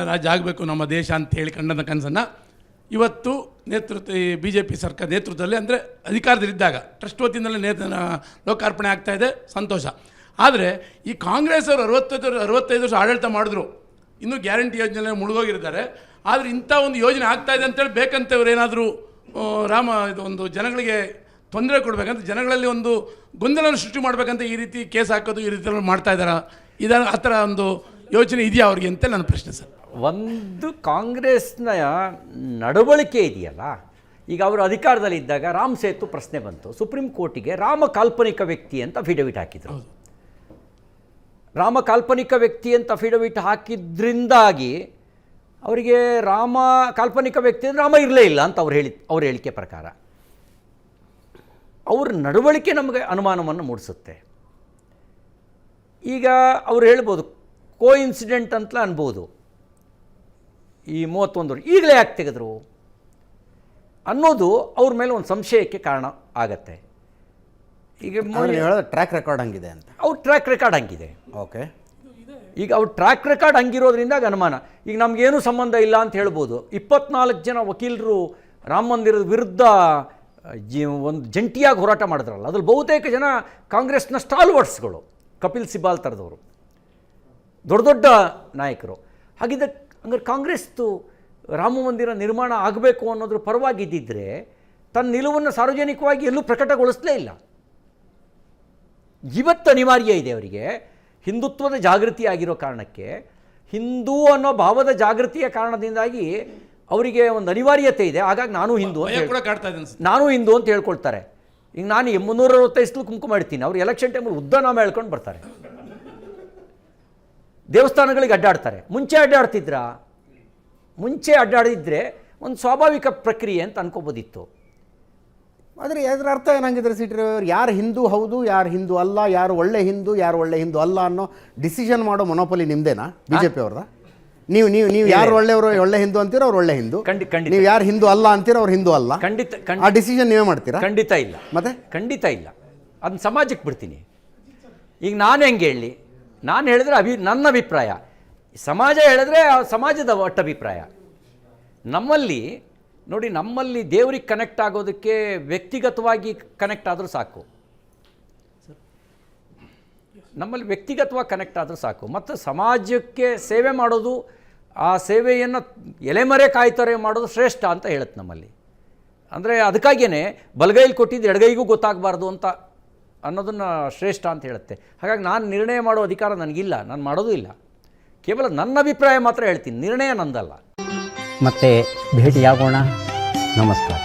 ರಾಜ್ಯ ಆಗಬೇಕು ನಮ್ಮ ದೇಶ ಅಂತ ಹೇಳಿ ಕಂಡಂಥ ಕನಸನ್ನು ಇವತ್ತು ಬಿ ಜೆ ಪಿ ಸರ್ಕಾರ ನೇತೃತ್ವದಲ್ಲಿ ಅಂದರೆ ಅಧಿಕಾರದಲ್ಲಿದ್ದಾಗ ಟ್ರಸ್ಟ್ ವತಿಯಿಂದಲೇ ಲೋಕಾರ್ಪಣೆ ಆಗ್ತಾಯಿದೆ, ಸಂತೋಷ. ಆದರೆ ಈ ಕಾಂಗ್ರೆಸ್ ಅವರು 65 ವರ್ಷ ಆಡಳಿತ ಮಾಡಿದ್ರು, ಇನ್ನೂ ಗ್ಯಾರಂಟಿ ಯೋಜನೆ ಮುಳುಗೋಗಿರ್ತಾರೆ. ಆದರೆ ಇಂಥ ಒಂದು ಯೋಜನೆ ಆಗ್ತಾಯಿದೆ ಅಂತೇಳಿ ಬೇಕಂತ ಇವರು ಏನಾದರೂ ಒಂದು ಜನಗಳಿಗೆ ತೊಂದರೆ ಕೊಡಬೇಕಂತ, ಜನಗಳಲ್ಲಿ ಒಂದು ಗೊಂದಲವನ್ನು ಸೃಷ್ಟಿ ಮಾಡಬೇಕಂತ ಈ ರೀತಿ ಕೇಸ್ ಹಾಕೋದು, ಈ ರೀತಿ ಮಾಡ್ತಾ ಇದ್ದಾರೆ. ಆ ಥರ ಒಂದು ಯೋಚನೆ ಇದೆಯಾ ಅವ್ರಿಗೆ ಅಂತ ನನ್ನ ಪ್ರಶ್ನೆ ಸರ್. ಒಂದು ಕಾಂಗ್ರೆಸ್ನ ನಡವಳಿಕೆ ಇದೆಯಲ್ಲ, ಈಗ ಅವರು ಅಧಿಕಾರದಲ್ಲಿದ್ದಾಗ ರಾಮ್ ಸೇತು ಪ್ರಶ್ನೆ ಬಂತು, ಸುಪ್ರೀಂ ಕೋರ್ಟಿಗೆ ರಾಮ ಕಾಲ್ಪನಿಕ ವ್ಯಕ್ತಿ ಅಂತ ಅಫಿಡವಿಟ್ ಹಾಕಿದರು. ರಾಮ ಕಾಲ್ಪನಿಕ ವ್ಯಕ್ತಿ ಅಂತ ಅಫಿಡವಿಟ್ ಹಾಕಿದ್ರಿಂದಾಗಿ ಅವರಿಗೆ ರಾಮ ಕಾಲ್ಪನಿಕ ವ್ಯಕ್ತಿ ಅಂದರೆ ರಾಮ ಇರಲೇ ಇಲ್ಲ ಅಂತ ಅವ್ರ ಹೇಳಿಕೆ ಪ್ರಕಾರ ಅವ್ರ ನಡವಳಿಕೆ ನಮಗೆ ಅನುಮಾನವನ್ನು ಮೂಡಿಸುತ್ತೆ. ಈಗ ಅವ್ರು ಹೇಳ್ಬೋದು ಇನ್ಸಿಡೆಂಟ್ ಅಂತಲೇ ಅನ್ಬೋದು, ಈ 31 ಈಗಲೇ ಯಾಕೆ ತೆಗೆದ್ರು ಅನ್ನೋದು ಅವ್ರ ಮೇಲೆ ಒಂದು ಸಂಶಯಕ್ಕೆ ಕಾರಣ ಆಗತ್ತೆ. ಈಗ ಟ್ರ್ಯಾಕ್ ರೆಕಾರ್ಡ್ ಹಂಗಿದೆ ಅಂತ, ಅವ್ರ ಟ್ರ್ಯಾಕ್ ರೆಕಾರ್ಡ್ ಹಂಗಿದೆ. ಓಕೆ, ಈಗ ಅವ್ರ ಟ್ರ್ಯಾಕ್ ರೆಕಾರ್ಡ್ ಹಂಗಿರೋದ್ರಿಂದ ಅನುಮಾನ. ಈಗ ನಮಗೇನು ಸಂಬಂಧ ಇಲ್ಲ ಅಂತ ಹೇಳ್ಬೋದು. 24 ಜನ ವಕೀಲರು ರಾಮ ಮಂದಿರದ ವಿರುದ್ಧ ಒಂದು ಜಂಟಿಯಾಗಿ ಹೋರಾಟ ಮಾಡಿದ್ರಲ್ಲ, ಅದ್ರಲ್ಲಿ ಬಹುತೇಕ ಜನ ಕಾಂಗ್ರೆಸ್ನ ಸ್ಟಾಲ್ವರ್ಡ್ಸ್ಗಳು, ಕಪಿಲ್ ಸಿಬಾಲ್ ಥರದವರು, ದೊಡ್ಡ ದೊಡ್ಡ ನಾಯಕರು. ಹಂಗಾರೆ ಕಾಂಗ್ರೆಸ್ದು ರಾಮ ಮಂದಿರ ನಿರ್ಮಾಣ ಆಗಬೇಕು ಅನ್ನೋದ್ರ ಪರವಾಗಿದ್ದಿದ್ದರೆ ತನ್ನ ನಿಲುವನ್ನು ಸಾರ್ವಜನಿಕವಾಗಿ ಎಲ್ಲೂ ಪ್ರಕಟಗೊಳಿಸಲೇ ಇಲ್ಲ. ಇವತ್ತು ಅನಿವಾರ್ಯ ಇದೆ ಅವರಿಗೆ, ಹಿಂದುತ್ವದ ಜಾಗೃತಿ ಆಗಿರೋ ಕಾರಣಕ್ಕೆ, ಹಿಂದೂ ಅನ್ನೋ ಭಾವದ ಜಾಗೃತಿಯ ಕಾರಣದಿಂದಾಗಿ ಅವರಿಗೆ ಒಂದು ಅನಿವಾರ್ಯತೆ ಇದೆ. ಹಾಗಾಗಿ ನಾನು ಹಿಂದೂ ಅಂತ ಹೇಳ್ಕೊಳ್ತಾರೆ. ಈಗ ನಾನು 365 ಕುಂಕುಮ ಇಡ್ತೀನಿ, ಅವ್ರು ಎಲೆಕ್ಷನ್ ಟೈಮಲ್ಲಿ ಉದ್ದನಾಮ ಹೇಳ್ಕೊಂಡು ಬರ್ತಾರೆ, ದೇವಸ್ಥಾನಗಳಿಗೆ ಅಡ್ಡಾಡ್ತಾರೆ. ಮುಂಚೆ ಅಡ್ಡಾಡಿದ್ರೆ ಒಂದು ಸ್ವಾಭಾವಿಕ ಪ್ರಕ್ರಿಯೆ ಅಂತ ಅನ್ಕೋಬೋದಿತ್ತು. ಆದರೆ ಅದರ ಅರ್ಥ ಏನಾಗಿದ್ರೆ ಸಿಟಿ ಯಾರು ಹಿಂದೂ ಹೌದು, ಯಾರು ಹಿಂದೂ ಅಲ್ಲ, ಯಾರು ಒಳ್ಳೆ ಹಿಂದೂ, ಯಾರು ಒಳ್ಳೆ ಹಿಂದೂ ಅಲ್ಲ ಅನ್ನೋ ಡಿಸಿಷನ್ ಮಾಡೋ ಮೊನೋಪಲಿ ನಿಮ್ದೇನಾ ಬಿಜೆಪಿ ಅವ್ರದ? ನೀವು ಯಾರು ಒಳ್ಳೆಯವರು, ಒಳ್ಳೆ ಹಿಂದೂ ಅಂತೀರೋ ಅವ್ರು ಒಳ್ಳೆ ಹಿಂದೂ, ನೀವು ಯಾರು ಹಿಂದೂ ಅಲ್ಲ ಅಂತೀರೋ ಅವ್ರು ಹಿಂದೂ ಅಲ್ಲ. ಆ ಡಿಸಿಷನ್ ನೀವೇ ಮಾಡ್ತೀರಾ? ಖಂಡಿತ ಇಲ್ಲ. ಮತ್ತೆ ಖಂಡಿತ ಇಲ್ಲ, ಅದನ್ನ ಸಮಾಜಕ್ಕೆ ಬಿಡ್ತೀನಿ. ಈಗ ನಾನು ಹೆಂಗೆ ಹೇಳಿ, ನಾನು ಹೇಳಿದ್ರೆ ನನ್ನ ಅಭಿಪ್ರಾಯ, ಸಮಾಜ ಹೇಳಿದ್ರೆ ಸಮಾಜದ ಒಟ್ಟಭಿಪ್ರಾಯ. ನಮ್ಮಲ್ಲಿ ದೇವರಿಗೆ ಕನೆಕ್ಟ್ ಆಗೋದಕ್ಕೆ ವ್ಯಕ್ತಿಗತವಾಗಿ ಕನೆಕ್ಟ್ ಆದರೂ ಸಾಕು, ನಮ್ಮಲ್ಲಿ ವ್ಯಕ್ತಿಗತವಾಗಿ ಕನೆಕ್ಟ್ ಆದರೂ ಸಾಕು. ಮತ್ತು ಸಮಾಜಕ್ಕೆ ಸೇವೆ ಮಾಡೋದು, ಆ ಸೇವೆಯನ್ನು ಎಲೆಮರೆ ಕಾಯ್ತಾರೆ ಮಾಡೋದು ಶ್ರೇಷ್ಠ ಅಂತ ಹೇಳುತ್ತೆ ನಮ್ಮಲ್ಲಿ. ಅಂದರೆ ಅದಕ್ಕಾಗಿಯೇ ಬಲಗೈಲಿ ಕೊಟ್ಟಿದ್ದು ಎಡಗೈಗೂ ಗೊತ್ತಾಗಬಾರ್ದು ಅಂತ ಅನ್ನೋದನ್ನು ಶ್ರೇಷ್ಠ ಅಂತ ಹೇಳುತ್ತೆ. ಹಾಗಾಗಿ ನಾನು ನಿರ್ಣಯ ಮಾಡೋ ಅಧಿಕಾರ ನನಗಿಲ್ಲ, ನಾನು ಮಾಡೋದೂ ಇಲ್ಲ. ಕೇವಲ ನನ್ನ ಅಭಿಪ್ರಾಯ ಮಾತ್ರ ಹೇಳ್ತೀನಿ, ನಿರ್ಣಯ ನಂದಲ್ಲ. ಮತ್ತೆ ಭೇಟಿಯಾಗೋಣ. ನಮಸ್ಕಾರ.